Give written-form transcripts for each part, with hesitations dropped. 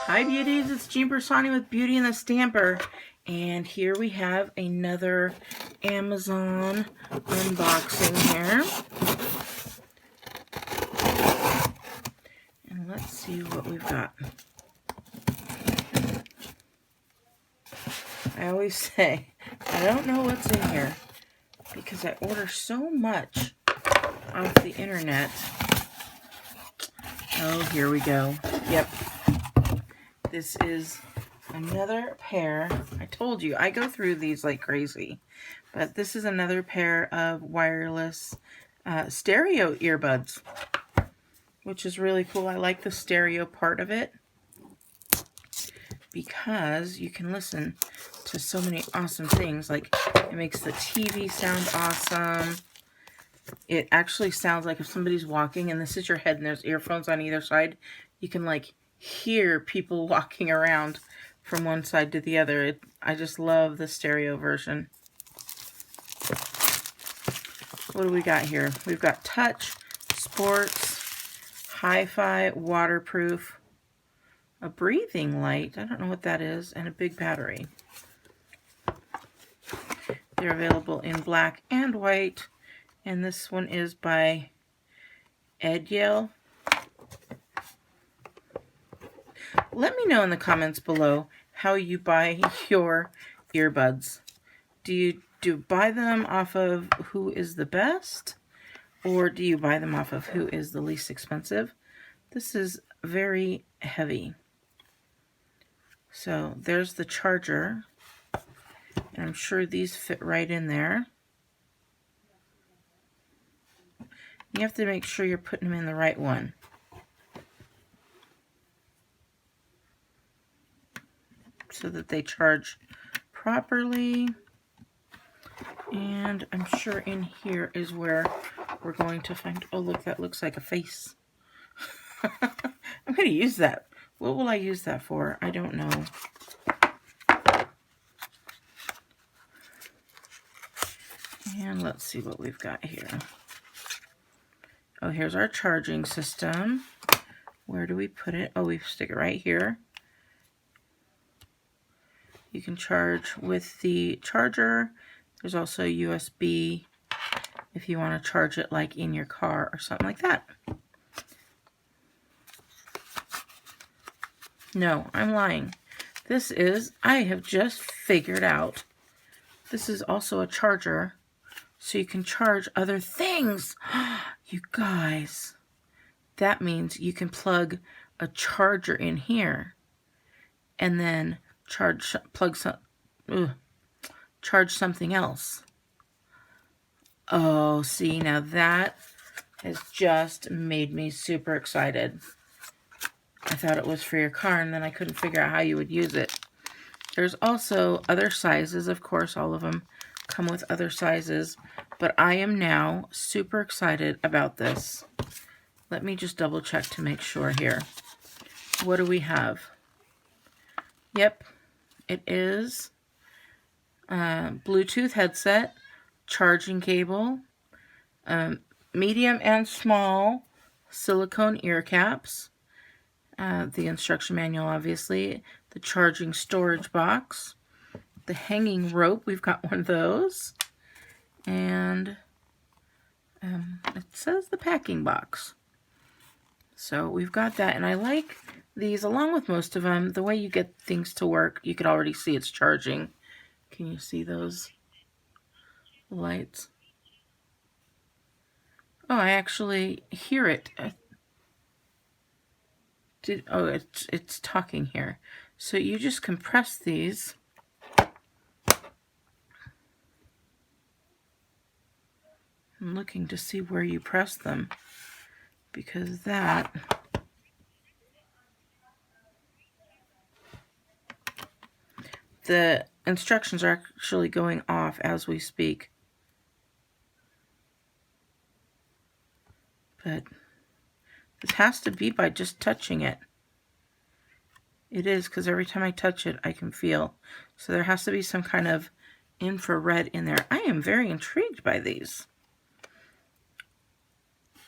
Hi beauties, it's Jean Bersani with Beauty and the Stamper, and here we have another Amazon unboxing here. And let's see what we've got. I always say, I don't know what's in here because I order so much off the internet. Oh, here we go. Yep. This is another pair. I told you, I go through these like crazy. But this is another pair of wireless stereo earbuds, which is really cool. I like the stereo part of it because you can listen to so many awesome things. Like, it makes the TV sound awesome. It actually sounds like if somebody's walking and this is your head and there's earphones on either side, you can like hear people walking around from one side to the other. I just love the stereo version. What do we got here? We've got touch, sports, hi-fi, waterproof, a breathing light, I don't know what that is, and a big battery. They're available in black and white, and this one is by EDYELL. Let me know in the comments below how you buy your earbuds. Do you buy them off of who is the best, or do you buy them off of who is the least expensive? This is very heavy. So there's the charger, and I'm sure these fit right in there. You have to make sure you're putting them in the right one. So that they charge properly. And I'm sure in here is where we're going to find, oh look, that looks like a face. I'm going to use that. What will I use that for? I don't know. And let's see what we've got here. Oh, here's our charging system. Where do we put it? Oh, we stick it right here. You can charge with the charger. There's also USB if you want to charge it like in your car or something like that. No, I'm lying. This is, I have just figured out, this is also a charger, so you can charge other things. You guys, that means you can plug a charger in here and then charge something else. Oh, see, now that has just made me super excited. I thought it was for your car, and then I couldn't figure out how you would use it. There's also other sizes. Of course, all of them come with other sizes, but I am now super excited about this. Let me just double check to make sure here. What do we have? Yep, it is Bluetooth headset, charging cable, medium and small silicone ear caps, the instruction manual obviously, the charging storage box, the hanging rope, we've got one of those, and it says the packing box. So we've got that, and I like these along with most of them. The way you get things to work, you could already see it's charging. Can you see those lights? Oh, I actually hear it. Oh, it's talking here. So you just compress these. I'm looking to see where you press them, because that the instructions are actually going off as we speak. But this has to be by just touching it. It is, because every time I touch it, I can feel. So there has to be some kind of infrared in there. I am very intrigued by these.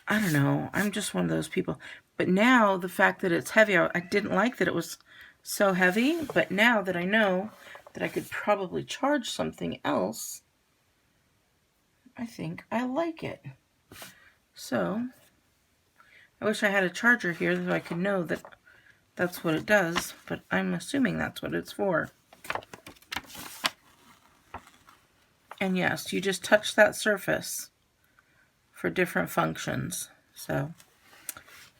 I don't know. I'm just one of those people. But now the fact that it's heavy, I didn't like that it was so heavy. But now that I know that I could probably charge something else, I think I like it. So I wish I had a charger here that I could know that that's what it does. But I'm assuming that's what it's for. And yes, you just touch that surface for different functions. So,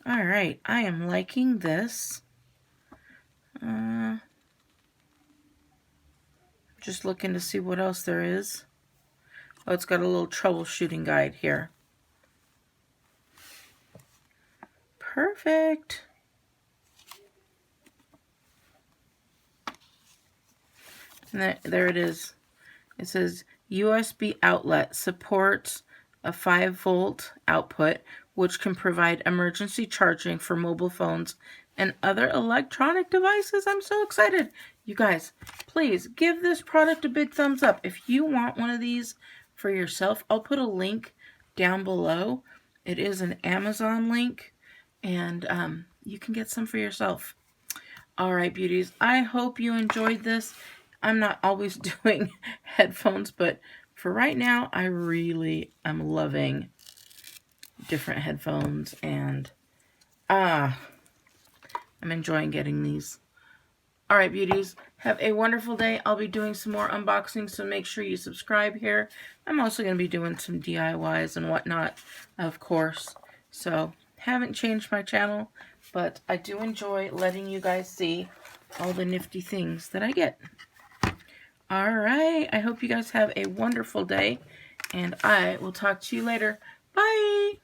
all right, I am liking this. Just looking to see what else there is. Oh, it's got a little troubleshooting guide here. Perfect. And there it is. It says USB outlet supports a 5-volt output, which can provide emergency charging for mobile phones and other electronic devices. I'm so excited. You guys, please give this product a big thumbs up. If you want one of these for yourself, I'll put a link down below. It is an Amazon link, and you can get some for yourself. All right, beauties. I hope you enjoyed this. I'm not always doing headphones, but for right now, I really am loving different headphones, and I'm enjoying getting these. All right, beauties, have a wonderful day. I'll be doing some more unboxings, so make sure you subscribe here. I'm also going to be doing some DIYs and whatnot, of course. So, haven't changed my channel, but I do enjoy letting you guys see all the nifty things that I get. All right, I hope you guys have a wonderful day, and I will talk to you later. Bye!